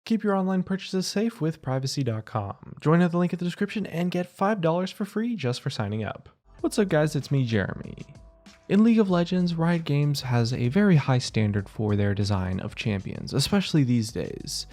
Keep your online purchases safe with privacy.com. Join at the link in the description and get $5 for free just for signing up. What's up guys, it's me, Jeremy. In League of Legends, Riot Games has a very high standard for their design of champions, especially these days.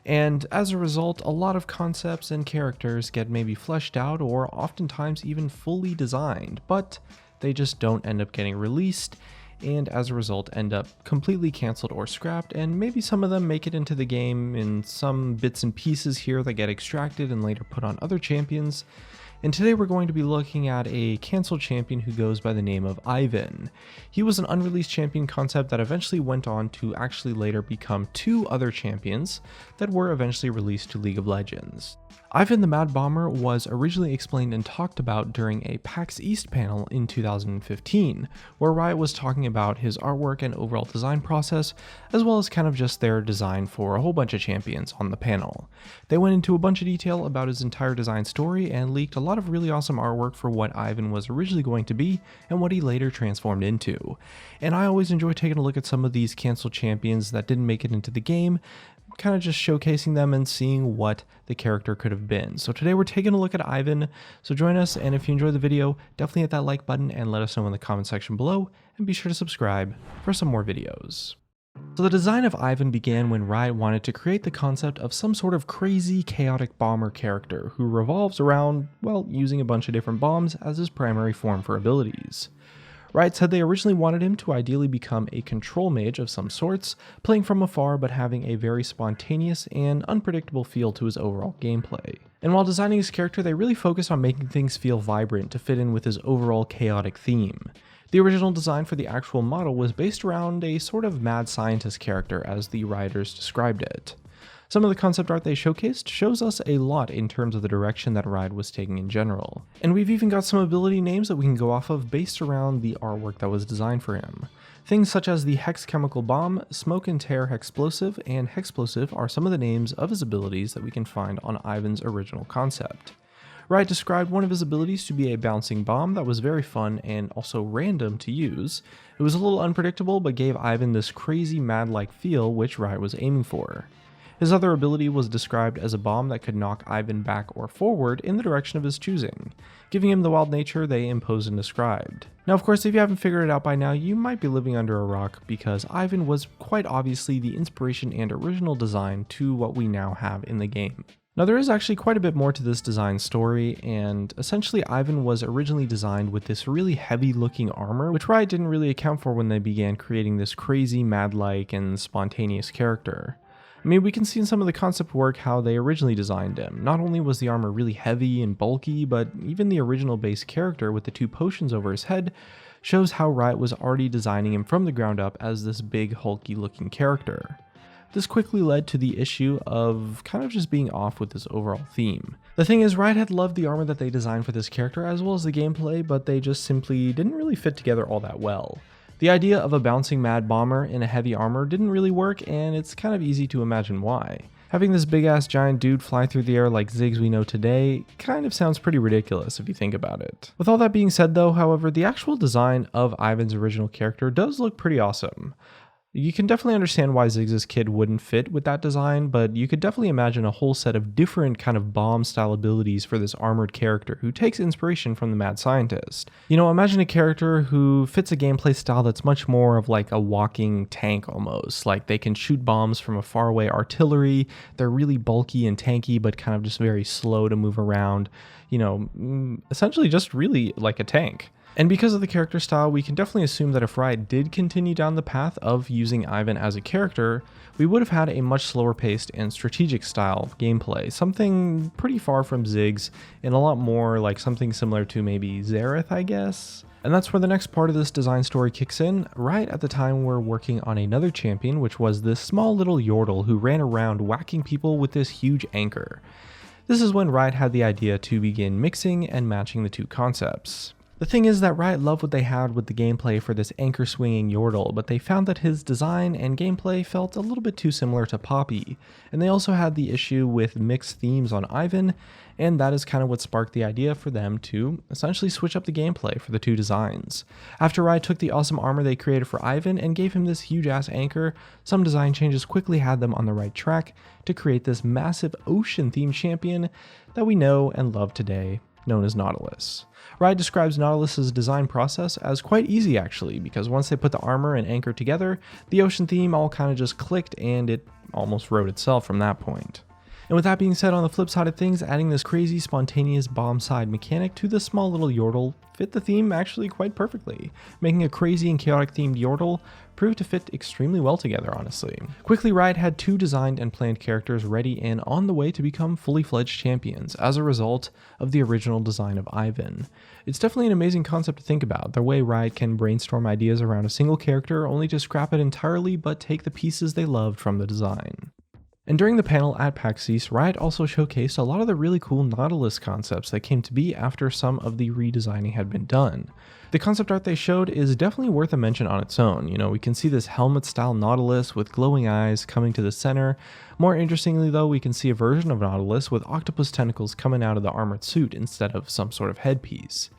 And as a result, a lot of concepts and characters get maybe fleshed out or oftentimes even fully designed, but they just don't end up getting released, and as a result end up completely cancelled or scrapped, and maybe some of them make it into the game in some bits and pieces here that get extracted and later put on other champions. And today we're going to be looking at a cancelled champion who goes by the name of Ivan. He was an unreleased champion concept that eventually went on to actually later become two other champions that were eventually released to League of Legends. Ivan the Mad Bomber was originally explained and talked about during a PAX East panel in 2015, where Riot was talking about his artwork and overall design process, as well as kind of just their design for a whole bunch of champions on the panel. They went into a bunch of detail about his entire design story and leaked a lot of really awesome artwork for what Ivan was originally going to be and what he later transformed into. And I always enjoy taking a look at some of these canceled champions that didn't make it into the game, kind of just showcasing them and seeing what the character could have been. So today we're taking a look at Ivan, so join us, and if you enjoyed the video, definitely hit that like button and let us know in the comment section below, and be sure to subscribe for some more videos. So the design of Ivan began when Riot wanted to create the concept of some sort of crazy, chaotic bomber character who revolves around, well, using a bunch of different bombs as his primary form for abilities. Riot said they originally wanted him to ideally become a control mage of some sorts, playing from afar but having a very spontaneous and unpredictable feel to his overall gameplay. And while designing his character, they really focused on making things feel vibrant to fit in with his overall chaotic theme. The original design for the actual model was based around a sort of mad scientist character, as the writers described it. Some of the concept art they showcased shows us a lot in terms of the direction that Riot was taking in general. And we've even got some ability names that we can go off of based around the artwork that was designed for him. Things such as the Hex Chemical Bomb, Smoke and Tear Hexplosive, and Hexplosive are some of the names of his abilities that we can find on Ivan's original concept. Riot described one of his abilities to be a bouncing bomb that was very fun and also random to use. It was a little unpredictable but gave Ivan this crazy mad-like feel which Riot was aiming for. His other ability was described as a bomb that could knock Ivan back or forward in the direction of his choosing, giving him the wild nature they imposed and described. Now of course, if you haven't figured it out by now, you might be living under a rock, because Ivan was quite obviously the inspiration and original design to what we now have in the game. Now there is actually quite a bit more to this design story, and essentially Ivan was originally designed with this really heavy looking armor, which Riot didn't really account for when they began creating this crazy mad-like and spontaneous character. I mean, we can see in some of the concept work how they originally designed him. Not only was the armor really heavy and bulky, but even the original base character with the two potions over his head shows how Riot was already designing him from the ground up as this big hulky looking character. This quickly led to the issue of kind of just being off with this overall theme. The thing is, Riot had loved the armor that they designed for this character as well as the gameplay, but they just simply didn't really fit together all that well. The idea of a bouncing mad bomber in a heavy armor didn't really work, and it's kind of easy to imagine why. Having this big ass giant dude fly through the air like Ziggs we know today kind of sounds pretty ridiculous if you think about it. With all that being said though, however, the actual design of Ivan's original character does look pretty awesome. You can definitely understand why Ziggs' kid wouldn't fit with that design, but you could definitely imagine a whole set of different kind of bomb style abilities for this armored character who takes inspiration from the mad scientist. You know, imagine a character who fits a gameplay style that's much more of like a walking tank almost. Like they can shoot bombs from a faraway artillery, they're really bulky and tanky but kind of just very slow to move around. You know, essentially just really like a tank. And because of the character style, we can definitely assume that if Riot did continue down the path of using Ivan as a character, we would have had a much slower paced and strategic style gameplay, something pretty far from Ziggs and a lot more like something similar to maybe Xerath, I guess. And that's where the next part of this design story kicks in. Riot at the time were working on another champion, which was this small little Yordle who ran around whacking people with this huge anchor. This is when Riot had the idea to begin mixing and matching the two concepts. The thing is that Riot loved what they had with the gameplay for this anchor swinging Yordle, but they found that his design and gameplay felt a little bit too similar to Poppy, and they also had the issue with mixed themes on Ivan, and that is kind of what sparked the idea for them to essentially switch up the gameplay for the two designs. After Riot took the awesome armor they created for Ivan and gave him this huge ass anchor, some design changes quickly had them on the right track to create this massive ocean themed champion that we know and love today, known as Nautilus. Riot describes Nautilus's design process as quite easy actually, because once they put the armor and anchor together, the ocean theme all kind of just clicked and it almost wrote itself from that point. And with that being said, on the flip side of things, adding this crazy spontaneous bomb side mechanic to the small little Yordle fit the theme actually quite perfectly, making a crazy and chaotic themed Yordle proved to fit extremely well together, honestly. Quickly, Riot had two designed and planned characters ready and on the way to become fully fledged champions as a result of the original design of Ivan. It's definitely an amazing concept to think about, the way Riot can brainstorm ideas around a single character only to scrap it entirely but take the pieces they loved from the design. And during the panel at PAX East, Riot also showcased a lot of the really cool Nautilus concepts that came to be after some of the redesigning had been done. The concept art they showed is definitely worth a mention on its own. You know, we can see this helmet-style Nautilus with glowing eyes coming to the center. More interestingly though, we can see a version of Nautilus with octopus tentacles coming out of the armored suit instead of some sort of headpiece.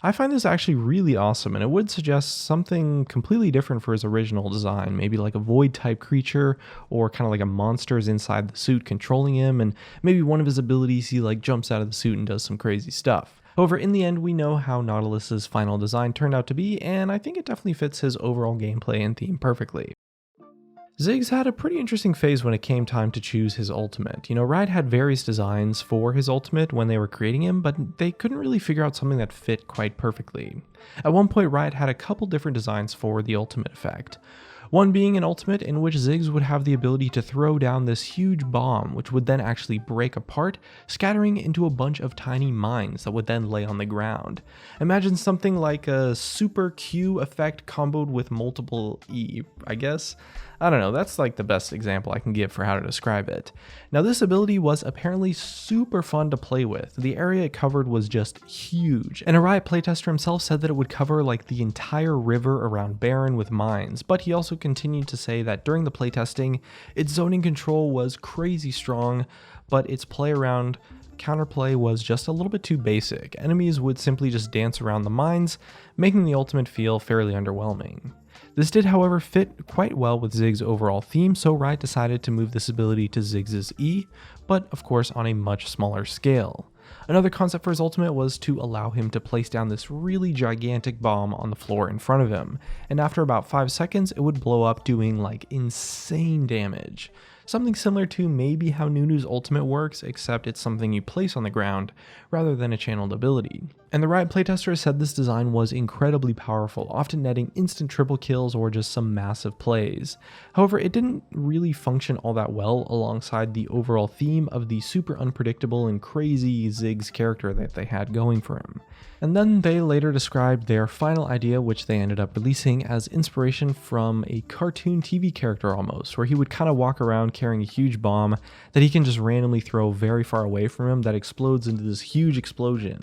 I find this actually really awesome, and it would suggest something completely different for his original design, maybe like a void type creature, or kind of like a monster's inside the suit controlling him, and maybe one of his abilities he like jumps out of the suit and does some crazy stuff. However, in the end, we know how Nautilus's final design turned out to be, and I think it definitely fits his overall gameplay and theme perfectly. Ziggs had a pretty interesting phase when it came time to choose his ultimate. You know, Riot had various designs for his ultimate when they were creating him, but they couldn't really figure out something that fit quite perfectly. At one point, Riot had a couple different designs for the ultimate effect. One being an ultimate in which Ziggs would have the ability to throw down this huge bomb, which would then actually break apart, scattering into a bunch of tiny mines that would then lay on the ground. Imagine something like a super Q effect comboed with multiple E, I guess? I don't know, that's like the best example I can give for how to describe it. Now this ability was apparently super fun to play with. The area it covered was just huge, and a Riot playtester himself said that it would cover like the entire river around Baron with mines, but he also continued to say that during the playtesting, its zoning control was crazy strong, but its play around counterplay was just a little bit too basic. Enemies would simply just dance around the mines, making the ultimate feel fairly underwhelming. This did, however, fit quite well with Ziggs' overall theme, so Riot decided to move this ability to Ziggs' E, but of course on a much smaller scale. Another concept for his ultimate was to allow him to place down this really gigantic bomb on the floor in front of him, and after about 5 seconds it would blow up doing like insane damage. Something similar to maybe how Nunu's ultimate works, except it's something you place on the ground rather than a channeled ability. And the Riot playtester said this design was incredibly powerful, often netting instant triple kills or just some massive plays. However, it didn't really function all that well alongside the overall theme of the super unpredictable and crazy Ziggs character that they had going for him. And then they later described their final idea, which they ended up releasing as inspiration from a cartoon TV character almost, where he would kind of walk around carrying a huge bomb that he can just randomly throw very far away from him that explodes into this huge explosion.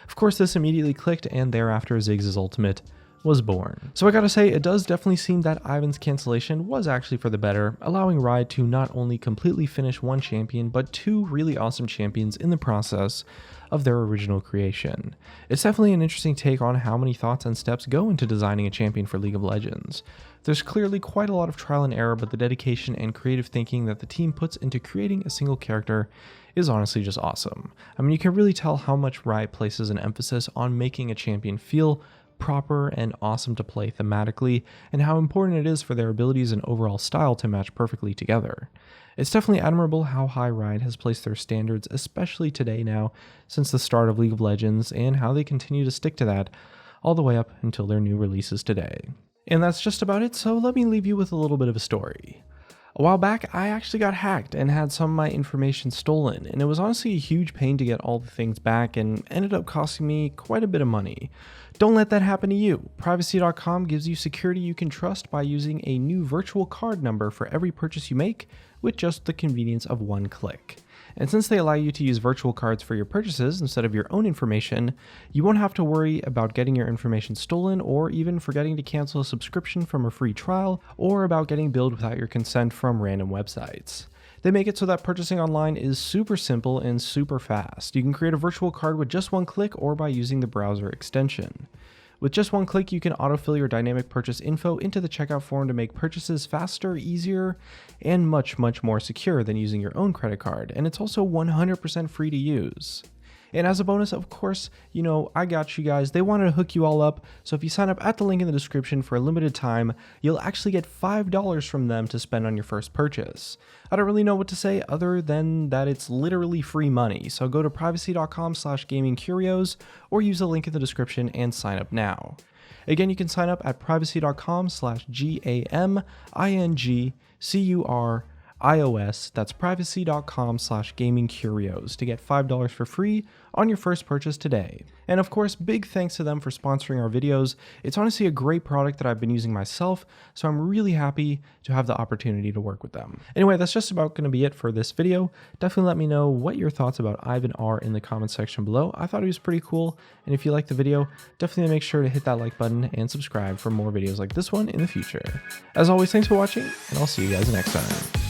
Of course, this immediately clicked, and thereafter Ziggs' ultimate was born. So I gotta say, it does definitely seem that Ivan's cancellation was actually for the better, allowing Riot to not only completely finish one champion, but two really awesome champions in the process of their original creation. It's definitely an interesting take on how many thoughts and steps go into designing a champion for League of Legends. There's clearly quite a lot of trial and error, but the dedication and creative thinking that the team puts into creating a single character is honestly just awesome. I mean, you can really tell how much Riot places an emphasis on making a champion feel proper and awesome to play thematically, and how important it is for their abilities and overall style to match perfectly together. It's definitely admirable how high Riot has placed their standards, especially today now, since the start of League of Legends, and how they continue to stick to that all the way up until their new releases today. And that's just about it, so let me leave you with a little bit of a story. A while back, I actually got hacked and had some of my information stolen, and it was honestly a huge pain to get all the things back and ended up costing me quite a bit of money. Don't let that happen to you. Privacy.com gives you security you can trust by using a new virtual card number for every purchase you make, with just the convenience of one click. And since they allow you to use virtual cards for your purchases instead of your own information, you won't have to worry about getting your information stolen or even forgetting to cancel a subscription from a free trial or about getting billed without your consent from random websites. They make it so that purchasing online is super simple and super fast. You can create a virtual card with just one click or by using the browser extension. With just one click, you can autofill your dynamic purchase info into the checkout form to make purchases faster, easier, and much more secure than using your own credit card. And it's also 100% free to use. And as a bonus, of course, I got you guys. They wanted to hook you all up. So if you sign up at the link in the description for a limited time, you'll actually get $5 from them to spend on your first purchase. I don't really know what to say other than that it's literally free money. So go to privacy.com/gamingcurios or use the link in the description and sign up now. Again, you can sign up at privacy.com/GAMINGCURIOS. That's privacy.com/gamingcurios to get $5 for free on your first purchase today. And of course, big thanks to them for sponsoring our videos. It's honestly a great product that I've been using myself, so I'm really happy to have the opportunity to work with them. Anyway, that's just about going to be it for this video. Definitely let me know what your thoughts about Ivan are in the comment section below. I thought he was pretty cool, and if you liked the video, definitely make sure to hit that like button and subscribe for more videos like this one in the future. As always, thanks for watching, and I'll see you guys next time.